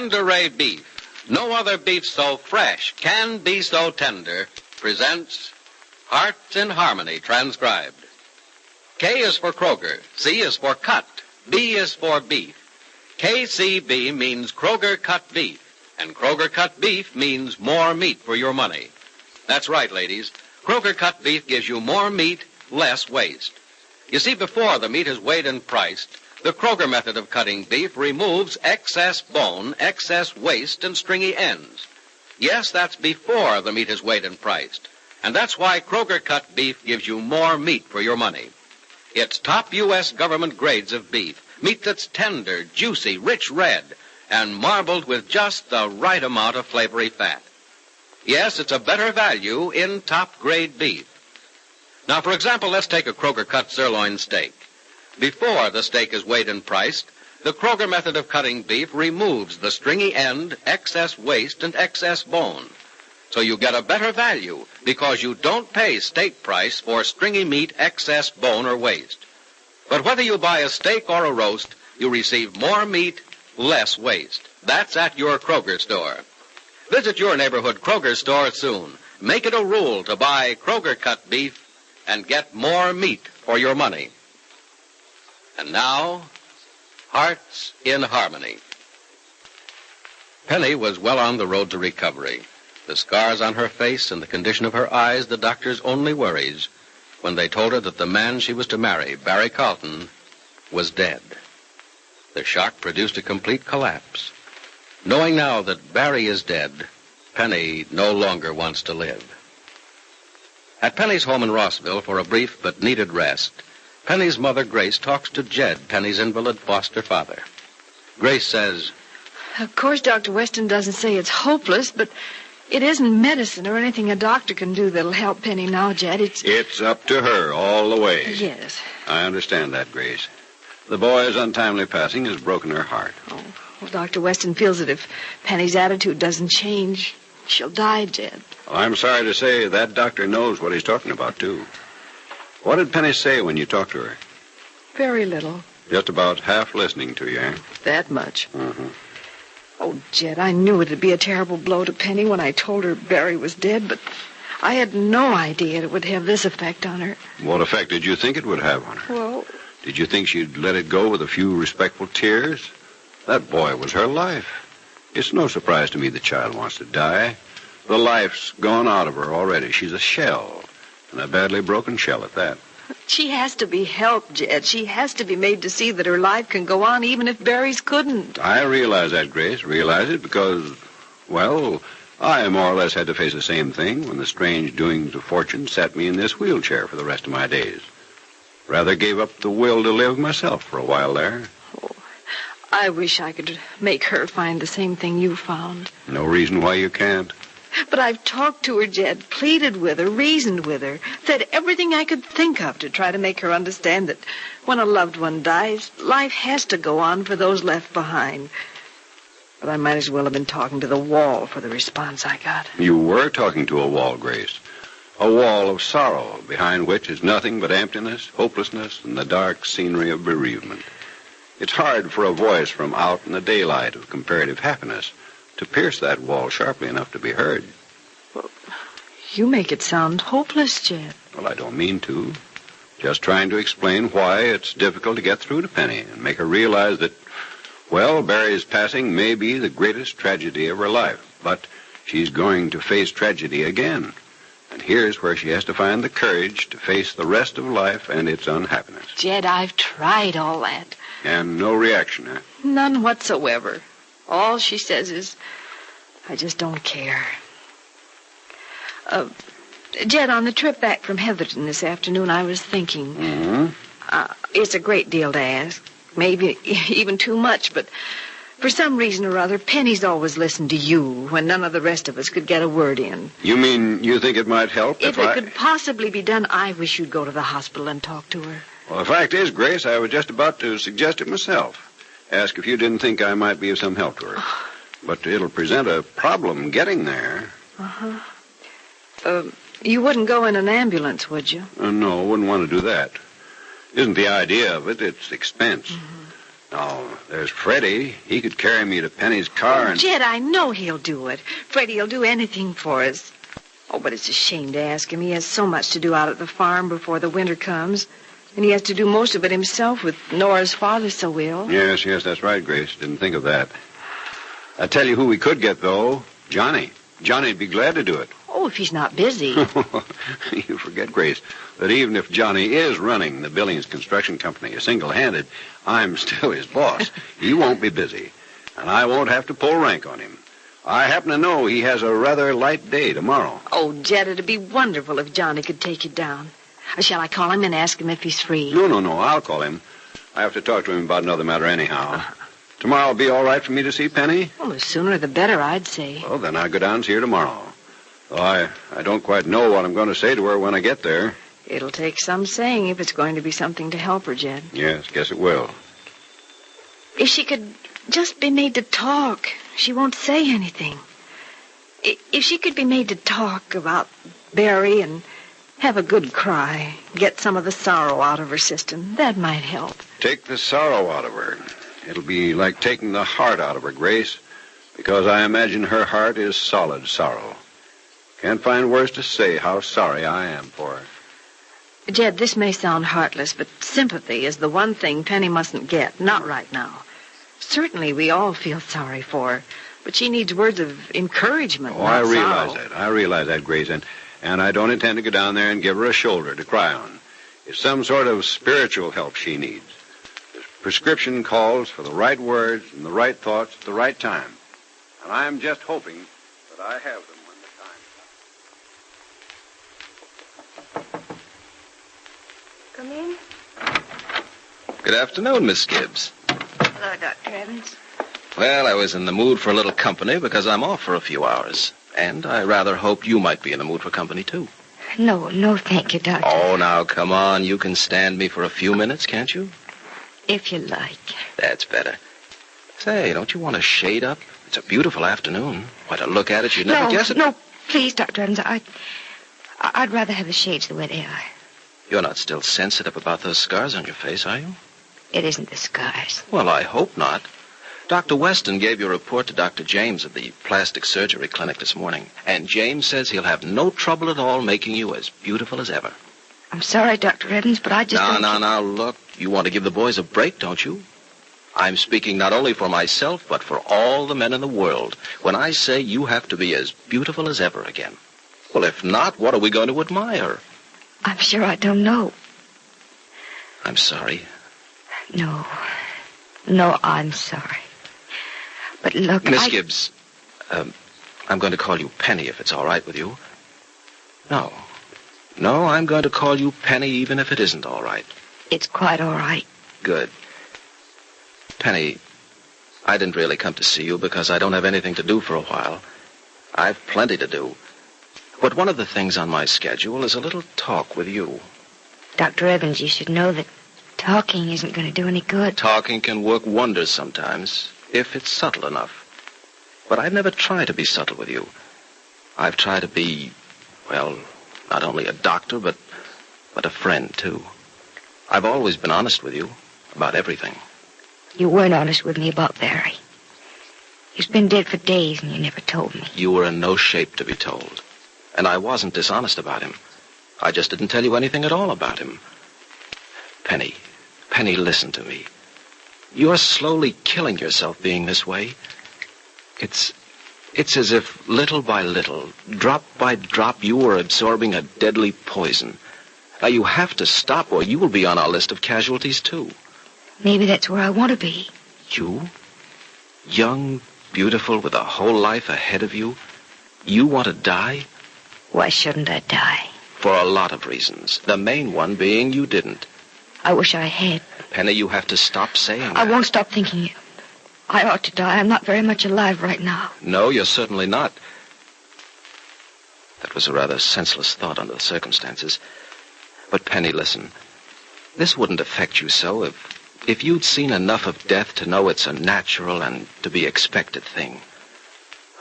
Tenderay Beef, no other beef so fresh can be so tender, presents Hearts in Harmony, transcribed. K is for Kroger, C is for cut, B is for beef. KCB means Kroger cut beef, and Kroger cut beef means more meat for your money. That's right, ladies. Kroger cut beef gives you more meat, less waste. You see, before the meat is weighed and priced, the Kroger method of cutting beef removes excess bone, excess waste, and stringy ends. Yes, that's before the meat is weighed and priced. And that's why Kroger cut beef gives you more meat for your money. It's top U.S. government grades of beef, meat that's tender, juicy, rich red, and marbled with just the right amount of flavory fat. Yes, it's a better value in top-grade beef. Now, for example, let's take a Kroger cut sirloin steak. Before the steak is weighed and priced, the Kroger method of cutting beef removes the stringy end, excess waste, and excess bone. So you get a better value because you don't pay steak price for stringy meat, excess bone, or waste. But whether you buy a steak or a roast, you receive more meat, less waste. That's at your Kroger store. Visit your neighborhood Kroger store soon. Make it a rule to buy Kroger cut beef and get more meat for your money. And now, Hearts in Harmony. Penny was well on the road to recovery. The scars on her face and the condition of her eyes the doctor's only worries when they told her that the man she was to marry, Barry Carlton, was dead. The shock produced a complete collapse. Knowing now that Barry is dead, Penny no longer wants to live. At Penny's home in Rossville for a brief but needed rest, Penny's mother, Grace, talks to Jed, Penny's invalid foster father. Grace says, "Of course, Dr. Weston doesn't say it's hopeless, but it isn't medicine or anything a doctor can do that'll help Penny now, Jed. It's up to her all the way." Yes. I understand that, Grace. The boy's untimely passing has broken her heart. Oh, well, Dr. Weston feels that if Penny's attitude doesn't change, she'll die, Jed. Well, I'm sorry to say that doctor knows what he's talking about, too. What did Penny say when you talked to her? Very little. Just about half listening to you, eh? That much. Mm-hmm. Oh, Jed, I knew it'd be a terrible blow to Penny when I told her Barry was dead, but I had no idea it would have this effect on her. What effect did you think it would have on her? Well, did you think she'd let it go with a few respectful tears? That boy was her life. It's no surprise to me the child wants to die. The life's gone out of her already. She's a shell, and a badly broken shell at that. She has to be helped, Jed. She has to be made to see that her life can go on even if Barry's couldn't. I realize that, Grace. Realize it because, well, I more or less had to face the same thing when the strange doings of fortune set me in this wheelchair for the rest of my days. Rather gave up the will to live myself for a while there. Oh, I wish I could make her find the same thing you found. No reason why you can't. But I've talked to her, Jed, pleaded with her, reasoned with her, said everything I could think of to try to make her understand that when a loved one dies, life has to go on for those left behind. But I might as well have been talking to the wall for the response I got. You were talking to a wall, Grace. A wall of sorrow, behind which is nothing but emptiness, hopelessness, and the dark scenery of bereavement. It's hard for a voice from out in the daylight of comparative happiness to pierce that wall sharply enough to be heard. Well, you make it sound hopeless, Jed. Well, I don't mean to. Just trying to explain why it's difficult to get through to Penny and make her realize that, well, Barry's passing may be the greatest tragedy of her life, but she's going to face tragedy again. And here's where she has to find the courage to face the rest of life and its unhappiness. Jed, I've tried all that. And no reaction, huh? None whatsoever. All she says is, I just don't care. Jed, on the trip back from Heatherton this afternoon, I was thinking. Mm-hmm. It's a great deal to ask. Maybe even too much, but for some reason or other, Penny's always listened to you when none of the rest of us could get a word in. You mean you think it might help if it could possibly be done, I wish you'd go to the hospital and talk to her. Well, the fact is, Grace, I was just about to suggest it myself. Ask if you didn't think I might be of some help to her. But it'll present a problem getting there. Uh-huh. You wouldn't go in an ambulance, would you? No, wouldn't want to do that. Isn't the idea of it. It's expense. Mm-hmm. Now, There's Freddie. He could carry me to Penny's car and... Jed, I know he'll do it. Freddie'll do anything for us. Oh, but it's a shame to ask him. He has so much to do out at the farm before the winter comes. And he has to do most of it himself with Nora's father so ill. Yes, that's right, Grace. Didn't think of that. I tell you who we could get, though. Johnny. Johnny'd be glad to do it. Oh, if he's not busy. You forget, Grace, that even if Johnny is running the Billings Construction Company single-handed, I'm still his boss. He won't be busy, and I won't have to pull rank on him. I happen to know he has a rather light day tomorrow. Oh, Jed, it'd be wonderful if Johnny could take you down. Shall I call him and ask him if he's free? No. I'll call him. I have to talk to him about another matter anyhow. Tomorrow will be all right for me to see Penny? Well, the sooner the better, I'd say. Well, then I'll go down and see her tomorrow. Though I don't quite know what I'm going to say to her when I get there. It'll take some saying if it's going to be something to help her, Jed. Yes, guess it will. If she could just be made to talk, she won't say anything. If she could be made to talk about Barry and have a good cry, get some of the sorrow out of her system, that might help. Take the sorrow out of her. It'll be like taking the heart out of her, Grace, because I imagine her heart is solid sorrow. Can't find words to say how sorry I am for her. Jed, this may sound heartless, but sympathy is the one thing Penny mustn't get, not right now. Certainly we all feel sorry for her, but she needs words of encouragement, not I sorrow. realize that, Grace, and I don't intend to go down there and give her a shoulder to cry on. It's some sort of spiritual help she needs. The prescription calls for the right words and the right thoughts at the right time. And I'm just hoping that I have them when the time comes. Come in. Good afternoon, Miss Gibbs. Hello, Dr. Evans. Well, I was in the mood for a little company because I'm off for a few hours. And I rather hoped you might be in the mood for company, too. No, thank you, Doctor. Oh, now, come on. You can stand me for a few minutes, can't you? If you like. That's better. Say, don't you want to shade up? It's a beautiful afternoon. Why, to look at it, you'd never guess it. No, please, Dr. Evans. I'd rather have the shades the way they are. You're not still sensitive about those scars on your face, are you? It isn't the scars. Well, I hope not. Dr. Weston gave your report to Dr. James at the plastic surgery clinic this morning, and James says he'll have no trouble at all making you as beautiful as ever. I'm sorry, Dr. Evans, but I just Now, look. You want to give the boys a break, don't you? I'm speaking not only for myself, but for all the men in the world, when I say you have to be as beautiful as ever again. Well, if not, what are we going to admire? I'm sure I don't know. I'm sorry. No, I'm sorry. But look, Miss Gibbs, I'm going to call you Penny if it's all right with you. No, I'm going to call you Penny even if it isn't all right. It's quite all right. Good. Penny, I didn't really come to see you because I don't have anything to do for a while. I've plenty to do. But one of the things on my schedule is a little talk with you. Dr. Evans, you should know that talking isn't going to do any good. Talking can work wonders sometimes, if it's subtle enough. But I've never tried to be subtle with you. I've tried to be, well, not only a doctor, but a friend, too. I've always been honest with you about everything. You weren't honest with me about Barry. He's been dead for days and you never told me. You were in no shape to be told. And I wasn't dishonest about him. I just didn't tell you anything at all about him. Penny, listen to me. You're slowly killing yourself being this way. It's as if little by little, drop by drop, you were absorbing a deadly poison. Now you have to stop or you will be on our list of casualties too. Maybe that's where I want to be. You? Young, beautiful, with a whole life ahead of you? You want to die? Why shouldn't I die? For a lot of reasons. The main one being you didn't. I wish I had. Penny, you have to stop saying that. I won't stop thinking it. I ought to die. I'm not very much alive right now. No, you're certainly not. That was a rather senseless thought under the circumstances. But Penny, listen. This wouldn't affect you so if you'd seen enough of death to know it's a natural and to be expected thing.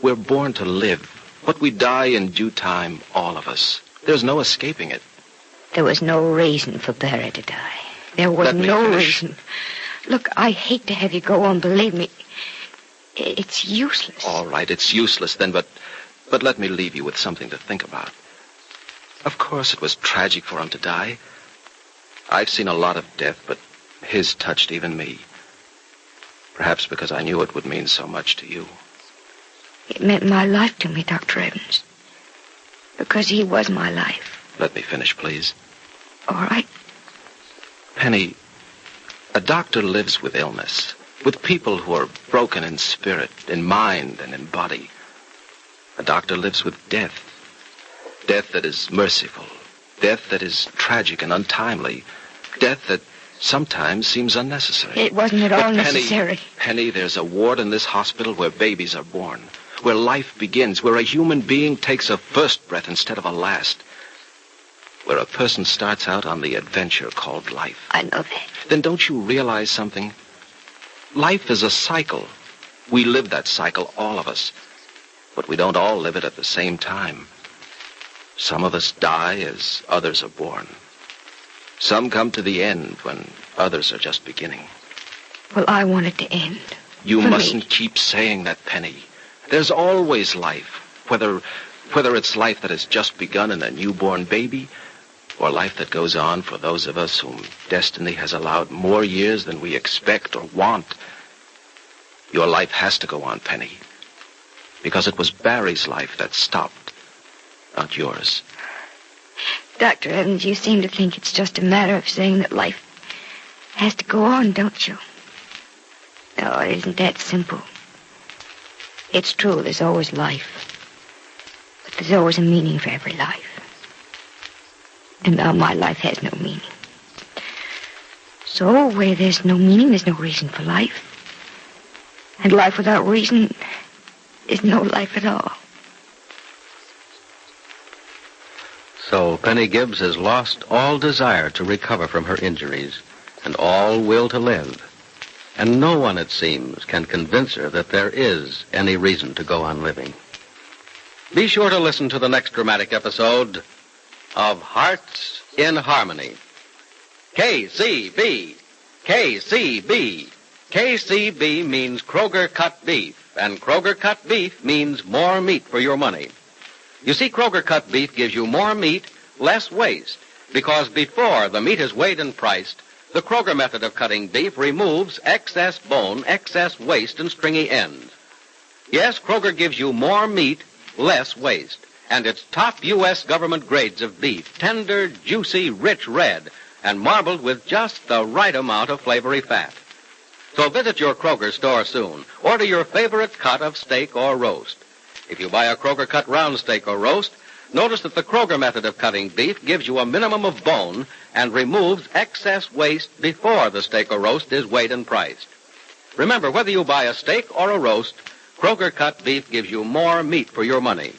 We're born to live, but we die in due time, all of us. There's no escaping it. There was no reason for Barry to die. There was Let me no finish. reason. Look, I hate to have you go on, believe me. It's useless. All right, it's useless then, but let me leave you with something to think about. Of course it was tragic for him to die. I've seen a lot of death, but his touched even me. Perhaps because I knew it would mean so much to you. It meant my life to me, Dr. Evans. Because he was my life. Let me finish, please. All right. Penny, a doctor lives with illness, with people who are broken in spirit, in mind, and in body. A doctor lives with death. Death that is merciful. Death that is tragic and untimely. Death that sometimes seems unnecessary. It wasn't at all Penny, necessary. Penny, there's a ward in this hospital where babies are born, where life begins, where a human being takes a first breath instead of a last, where a person starts out on the adventure called life. I know that. Then don't you realize something? Life is a cycle. We live that cycle, all of us. But we don't all live it at the same time. Some of us die as others are born. Some come to the end when others are just beginning. Well, I want it to end. You For mustn't me. keep saying that, Penny. There's always life, whether it's life that has just begun in a newborn baby, or life that goes on for those of us whom destiny has allowed more years than we expect or want. Your life has to go on, Penny, because it was Barry's life that stopped, not yours. Dr. Evans, you seem to think it's just a matter of saying that life has to go on, don't you? No, it isn't that simple. It's true, there's always life. But there's always a meaning for every life. And now my life has no meaning. So, where there's no meaning, there's no reason for life. And life without reason is no life at all. So Penny Gibbs has lost all desire to recover from her injuries and all will to live. And no one, it seems, can convince her that there is any reason to go on living. Be sure to listen to the next dramatic episode of Hearts in Harmony. KCB. KCB. KCB means Kroger cut beef, and Kroger cut beef means more meat for your money. You see, Kroger cut beef gives you more meat, less waste, because before the meat is weighed and priced, the Kroger method of cutting beef removes excess bone, excess waste, and stringy ends. Yes, Kroger gives you more meat, less waste, and it's top U.S. government grades of beef, tender, juicy, rich red, and marbled with just the right amount of flavory fat. So visit your Kroger store soon. Order your favorite cut of steak or roast. If you buy a Kroger cut round steak or roast, notice that the Kroger method of cutting beef gives you a minimum of bone and removes excess waste before the steak or roast is weighed and priced. Remember, whether you buy a steak or a roast, Kroger cut beef gives you more meat for your money.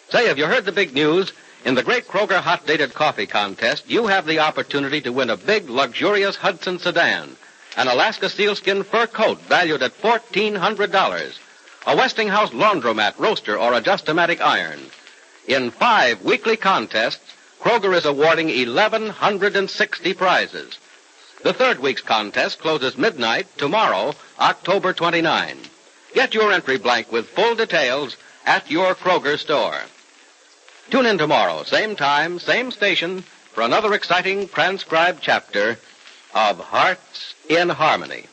Say, have you heard the big news? In the great Kroger Hot Dated Coffee Contest, you have the opportunity to win a big, luxurious Hudson sedan, an Alaska sealskin fur coat valued at $1,400, a Westinghouse laundromat, roaster, or adjustomatic iron. In 5 weekly contests, Kroger is awarding 1,160 prizes. The third week's contest closes midnight tomorrow, October 29. Get your entry blank with full details at your Kroger store. Tune in tomorrow, same time, same station, for another exciting transcribed chapter of Hearts in Harmony.